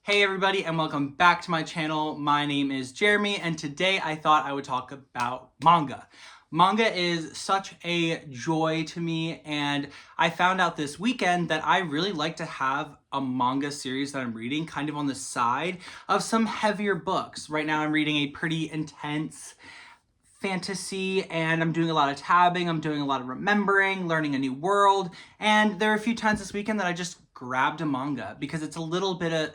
Hey everybody, and welcome back to my channel. My name is Jeremy, and today I thought I would talk about manga. Manga is such a joy to me, and I found out this weekend that I really like to have a manga series that I'm reading kind of on the side of some heavier books. Right now I'm reading a pretty intense fantasy, and I'm doing a lot of tabbing, I'm doing a lot of remembering, learning a new world, and there are a few times this weekend that I just grabbed a manga because it's a little bit of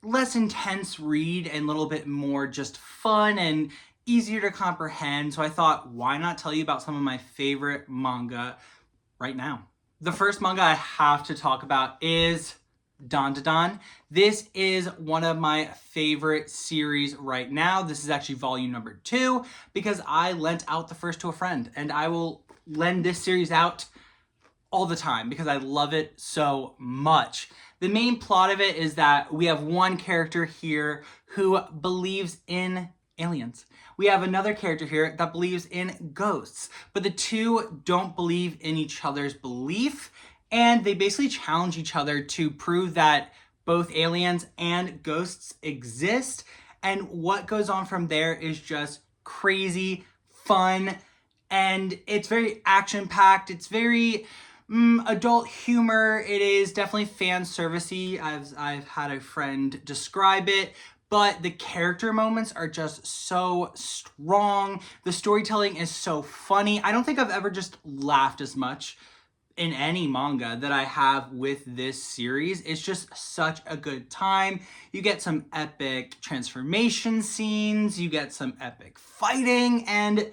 less intense read and a little bit more just fun and easier to comprehend. So I thought, why not tell you about some of my favorite manga right now? The first manga I have to talk about is Dandadan. This is one of my favorite series right now. This is actually volume number 2 because I lent out the first to a friend, and I will lend this series out all the time because I love it so much. The main plot of it is that we have one character here who believes in aliens. We have another character here that believes in ghosts, but the two don't believe in each other's belief, and they basically challenge each other to prove that both aliens and ghosts exist. And what goes on from there is just crazy fun, and it's very action-packed. It's very adult humor. It is definitely fan servicey. I've had a friend describe it, but the character moments are just so strong. The storytelling is so funny. I don't think I've ever just laughed as much in any manga that I have with this series. It's just such a good time. You get some epic transformation scenes, you get some epic fighting, and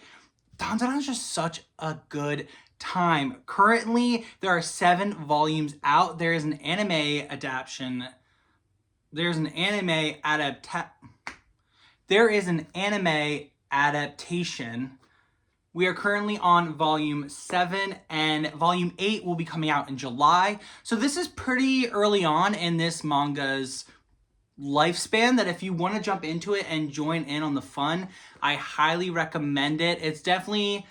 Dandadan is just such a good time. Currently, there are 7 volumes out. There is an anime adaptation. There is an anime adaptation. We are currently on volume 7, and volume 8 will be coming out in July. So this is pretty early on in this manga's lifespan that if you want to jump into it and join in on the fun, I highly recommend it. It's definitely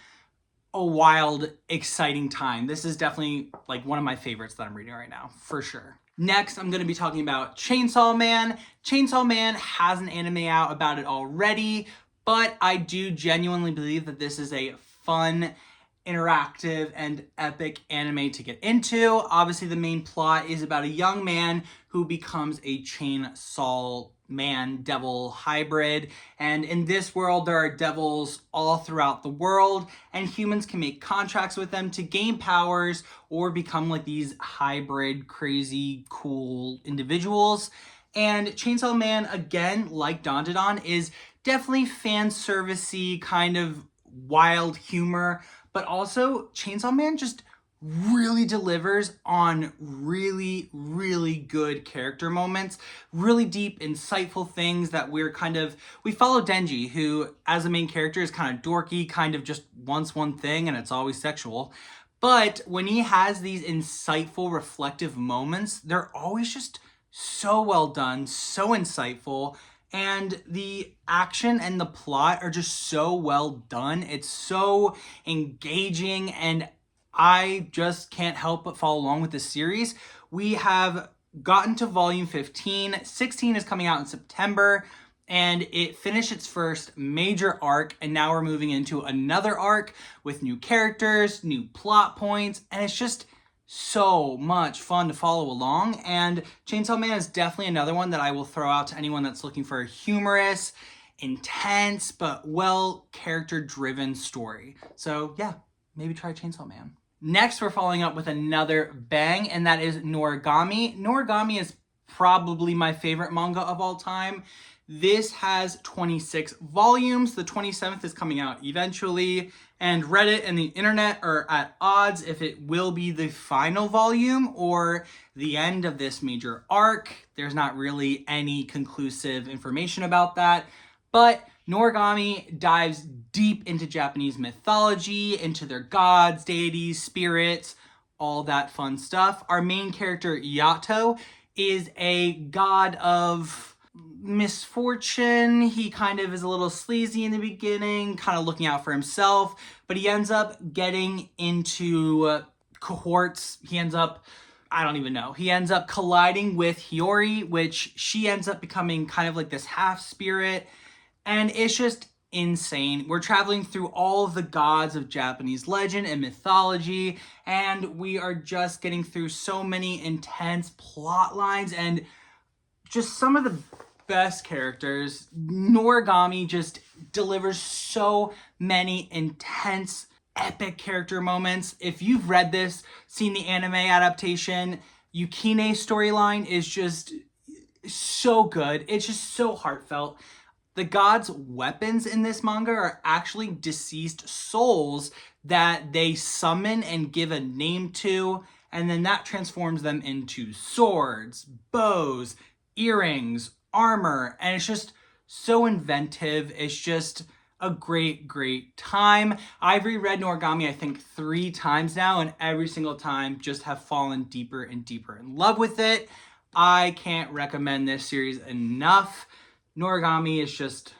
a wild, exciting time. This is definitely like one of my favorites that I'm reading right now, for sure. Next, I'm going to be talking about Chainsaw Man. Chainsaw Man has an anime out about it already, but I do genuinely believe that this is a fun, interactive, and epic anime to get into. Obviously, the main plot is about a young man who becomes a chainsaw man devil hybrid, and in this world there are devils all throughout the world, and humans can make contracts with them to gain powers or become like these hybrid crazy cool individuals. And Chainsaw Man, again, like Dandadan, is definitely fan servicey, kind of wild humor, but also Chainsaw Man just really delivers on really, really good character moments, really deep, insightful things that we follow Denji, who as a main character is kind of dorky, kind of just wants one thing, and it's always sexual. But when he has these insightful, reflective moments, they're always just so well done, so insightful, and the action and the plot are just so well done. It's so engaging, and I just can't help but follow along with this series. We have gotten to volume 15. 16 is coming out in September, and it finished its first major arc, and now we're moving into another arc with new characters, new plot points, and it's just so much fun to follow along. And Chainsaw Man is definitely another one that I will throw out to anyone that's looking for a humorous, intense, but well character-driven story. So yeah, maybe try Chainsaw Man. Next, we're following up with another bang, and that is Noragami. Noragami is probably my favorite manga of all time. This has 26 volumes. The 27th is coming out eventually, and Reddit and the internet are at odds if it will be the final volume or the end of this major arc. There's not really any conclusive information about that, but Noragami dives deep into Japanese mythology, into their gods, deities, spirits, all that fun stuff. Our main character, Yato, is a god of misfortune. He kind of is a little sleazy in the beginning, kind of looking out for himself, but he ends up getting into cohorts. He ends up I don't even know. He ends up colliding with Hiyori, which she ends up becoming kind of like this half spirit. And it's just insane. We're traveling through all of the gods of Japanese legend and mythology, and we are just getting through so many intense plot lines and just some of the best characters. Noragami just delivers so many intense, epic character moments. If you've read this, seen the anime adaptation, Yukine's storyline is just so good. It's just so heartfelt. The gods' weapons in this manga are actually deceased souls that they summon and give a name to, and then that transforms them into swords, bows, earrings, armor, and it's just so inventive. It's just a great, great time. I've reread Noragami, I think, 3 times now, and every single time just have fallen deeper and deeper in love with it. I can't recommend this series enough. Noragami is just,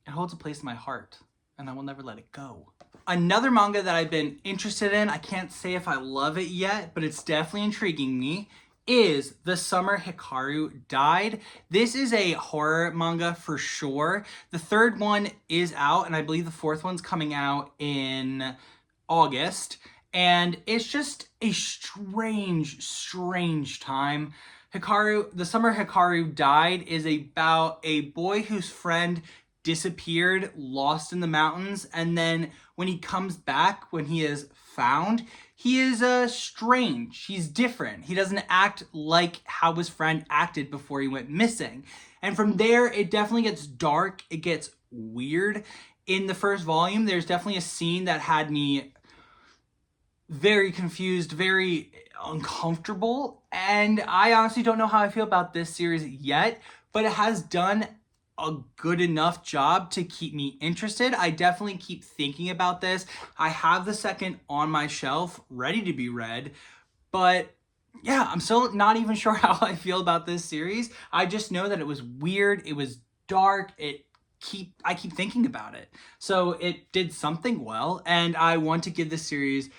it holds a place in my heart, and I will never let it go. Another manga that I've been interested in, I can't say if I love it yet, but it's definitely intriguing me, is The Summer Hikaru Died. This is a horror manga for sure. The 3rd one is out, and I believe the 4th one's coming out in August. And it's just a strange, strange time. The Summer Hikaru Died is about a boy whose friend disappeared, lost in the mountains, and then when he comes back, when he is found, he is strange. He's different. He doesn't act like how his friend acted before he went missing. And from there, it definitely gets dark. It gets weird. In the 1st volume, there's definitely a scene that had me very confused, very uncomfortable, and I honestly don't know how I feel about this series yet, but it has done a good enough job to keep me interested. I definitely keep thinking about this. I have the 2nd on my shelf ready to be read, but yeah, I'm still not even sure how I feel about this series. I just know that it was weird, it was dark, I keep thinking about it. So it did something well, and I want to give this series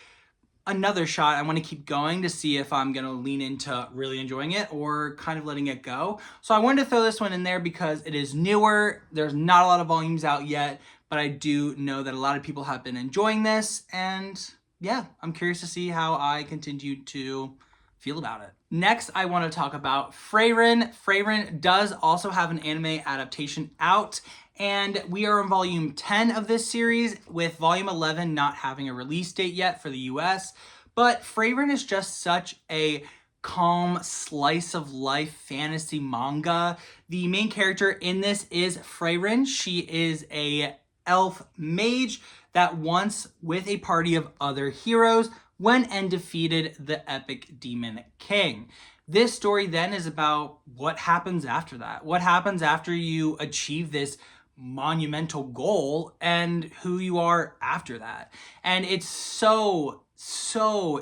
another shot. I want to keep going to see if I'm going to lean into really enjoying it or kind of letting it go. So I wanted to throw this one in there because it is newer. There's not a lot of volumes out yet, but I do know that a lot of people have been enjoying this, and yeah, I'm curious to see how I continue to feel about it. Next, I want to talk about Frieren. Frieren does also have an anime adaptation out, and we are on volume 10 of this series, with volume 11 not having a release date yet for the US. But Frieren is just such a calm slice of life fantasy manga. The main character in this is Frieren. She is a elf mage that once, with a party of other heroes, went and defeated the epic demon king. This story then is about what happens after that. What happens after you achieve this monumental goal and who you are after that. And it's so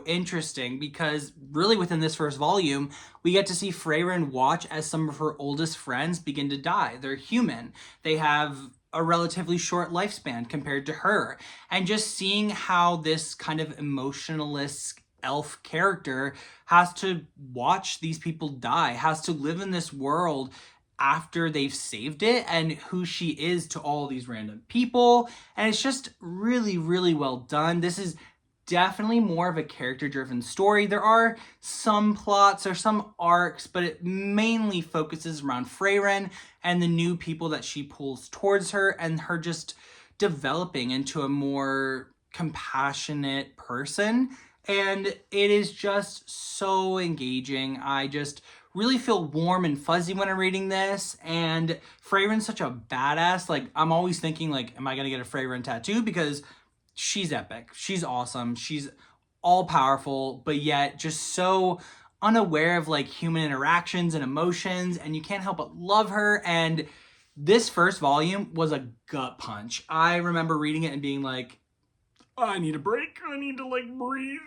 interesting because really within this 1st volume, we get to see Frieren watch as some of her oldest friends begin to die. They're human. They have a relatively short lifespan compared to her. And just seeing how this kind of emotionalist elf character has to watch these people die, has to live in this world after they've saved it, and who she is to all these random people. And it's just really, really well done. This is definitely more of a character-driven story. There are some plots or some arcs, but it mainly focuses around Frieren and the new people that she pulls towards her, and her just developing into a more compassionate person. And it is just so engaging. I just really feel warm and fuzzy when I'm reading this, and Freyren's such a badass. Like, I'm always thinking, like, am I gonna get a Freyren tattoo? Because she's epic. She's awesome. She's all powerful, but yet just so unaware of like human interactions and emotions, and you can't help but love her. And this 1st volume was a gut punch. I remember reading it and being like, I need a break. I need to like breathe.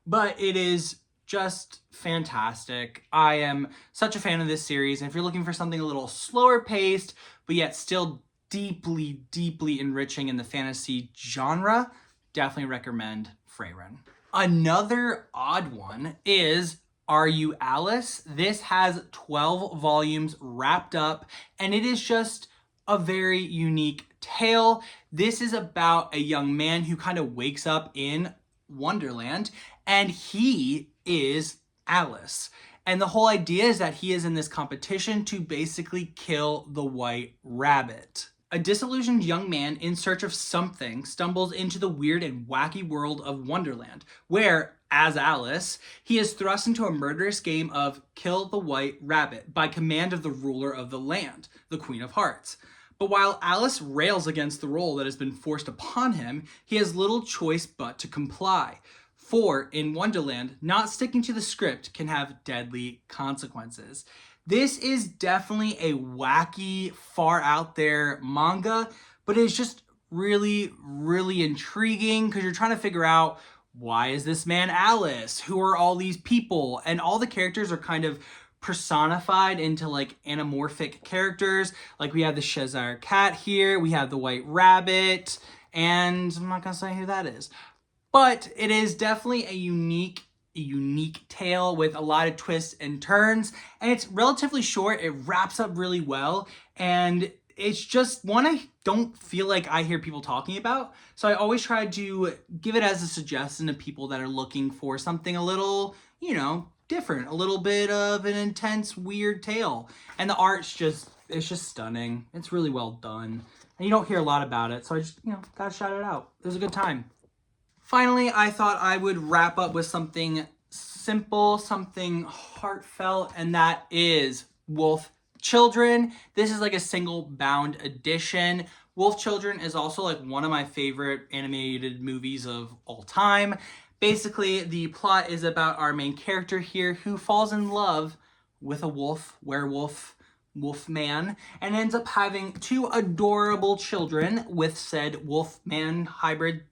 But it is just fantastic. I am such a fan of this series, and if you're looking for something a little slower paced, but yet still deeply, deeply enriching in the fantasy genre, definitely recommend Frieren. Another odd one is Are You Alice? This has 12 volumes wrapped up, and it is just a very unique tale. This is about a young man who kind of wakes up in Wonderland, and he is Alice. And the whole idea is that he is in this competition to basically kill the White Rabbit. A disillusioned young man in search of something stumbles into the weird and wacky world of Wonderland, where, as Alice, he is thrust into a murderous game of kill the White Rabbit by command of the ruler of the land, the Queen of Hearts. But while Alice rails against the role that has been forced upon him, he has little choice but to comply. For in Wonderland, not sticking to the script can have deadly consequences. This is definitely a wacky, far out there manga, but it's just really, really intriguing because you're trying to figure out, why is this man Alice? Who are all these people? And all the characters are kind of personified into like anamorphic characters. Like we have the Cheshire Cat here, we have the White Rabbit, and I'm not gonna say who that is. But it is definitely a unique tale with a lot of twists and turns, and it's relatively short. It wraps up really well, and it's just one I don't feel like I hear people talking about. So I always try to give it as a suggestion to people that are looking for something a little, different, a little bit of an intense, weird tale. And the art's it's just stunning. It's really well done. And you don't hear a lot about it, so I just, gotta shout it out. It was a good time. Finally, I thought I would wrap up with something simple, something heartfelt, and that is Wolf Children. This is like a single bound edition. Wolf Children is also like one of my favorite animated movies of all time. Basically, the plot is about our main character here who falls in love with a werewolf man, and ends up having two adorable children with said wolf-man hybrid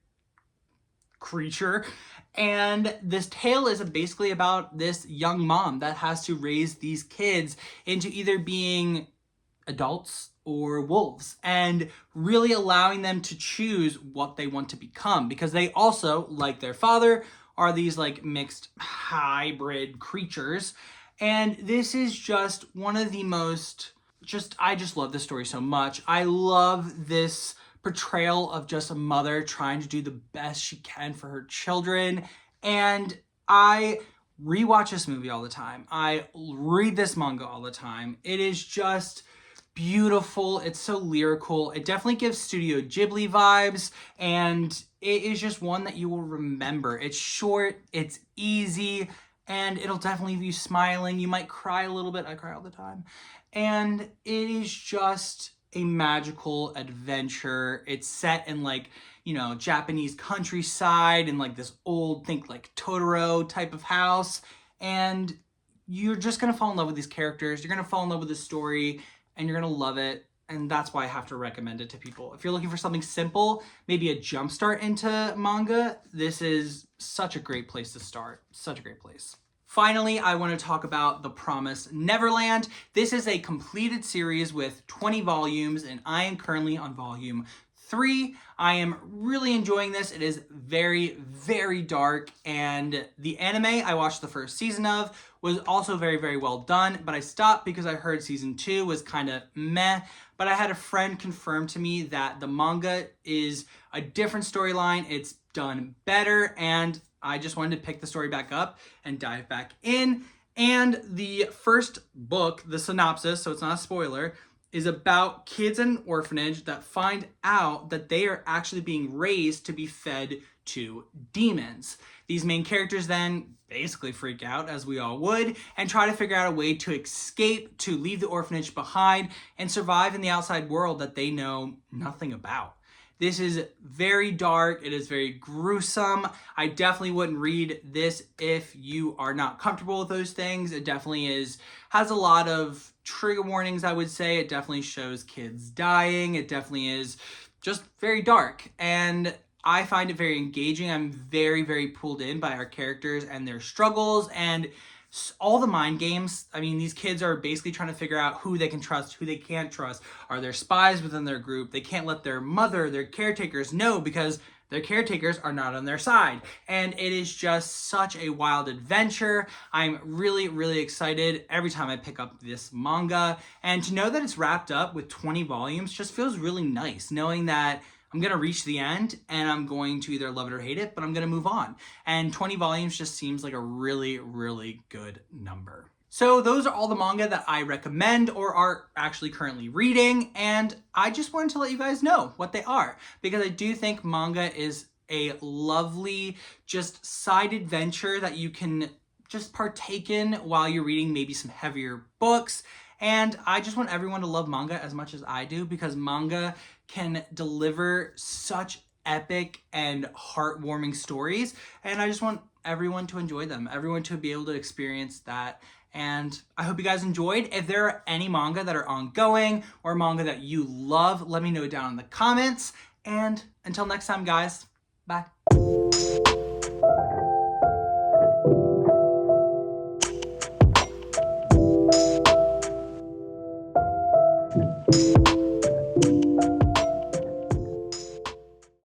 creature. And this tale is basically about this young mom that has to raise these kids into either being adults or wolves, and really allowing them to choose what they want to become, because they also, like their father, are these like mixed hybrid creatures. And this is just one of the most, I just love this story so much. I love this portrayal of just a mother trying to do the best she can for her children. And I rewatch this movie all the time. I read this manga all the time. It is just beautiful. It's so lyrical. It definitely gives Studio Ghibli vibes, and it is just one that you will remember. It's short, it's easy, and it'll definitely leave you smiling. You might cry a little bit. I cry all the time. And it is just a magical adventure. It's set in like, Japanese countryside, and like this old, think like Totoro type of house. And you're just gonna fall in love with these characters. You're gonna fall in love with the story, and you're gonna love it. And that's why I have to recommend it to people. If you're looking for something simple, maybe a jumpstart into manga, this is such a great place to start. Such a great place. Finally, I want to talk about The Promised Neverland. This is a completed series with 20 volumes, and I am currently on volume 3. I am really enjoying this. It is very, very dark, and the anime I watched the first season of was also very, very well done, but I stopped because I heard season 2 was kind of meh. But I had a friend confirm to me that the manga is a different storyline. It's done better, and I just wanted to pick the story back up and dive back in. And the first book, the synopsis, so it's not a spoiler, is about kids in an orphanage that find out that they are actually being raised to be fed to demons. These main characters then basically freak out, as we all would, and try to figure out a way to escape, to leave the orphanage behind, and survive in the outside world that they know nothing about. This is very dark. It is very gruesome. I definitely wouldn't read this if you are not comfortable with those things. It definitely has a lot of trigger warnings, I would say. It definitely shows kids dying. It definitely is just very dark. And I find it very engaging. I'm very, very pulled in by our characters and their struggles and all the mind games. I mean, these kids are basically trying to figure out who they can trust, who they can't trust. Are there spies within their group? They can't let their mother, their caretakers know because their caretakers are not on their side. And it is just such a wild adventure. I'm really, really excited every time I pick up this manga. And to know that it's wrapped up with 20 volumes just feels really nice, knowing that I'm going to reach the end and I'm going to either love it or hate it, but I'm going to move on. And 20 volumes just seems like a really, really good number. So those are all the manga that I recommend or are actually currently reading, and I just wanted to let you guys know what they are, because I do think manga is a lovely just side adventure that you can just partake in while you're reading maybe some heavier books. And I just want everyone to love manga as much as I do, because manga can deliver such epic and heartwarming stories, and I just want everyone to enjoy them, everyone to be able to experience that. And I hope you guys enjoyed. If there are any manga that are ongoing or manga that you love, let me know down in the comments. And until next time, guys, bye.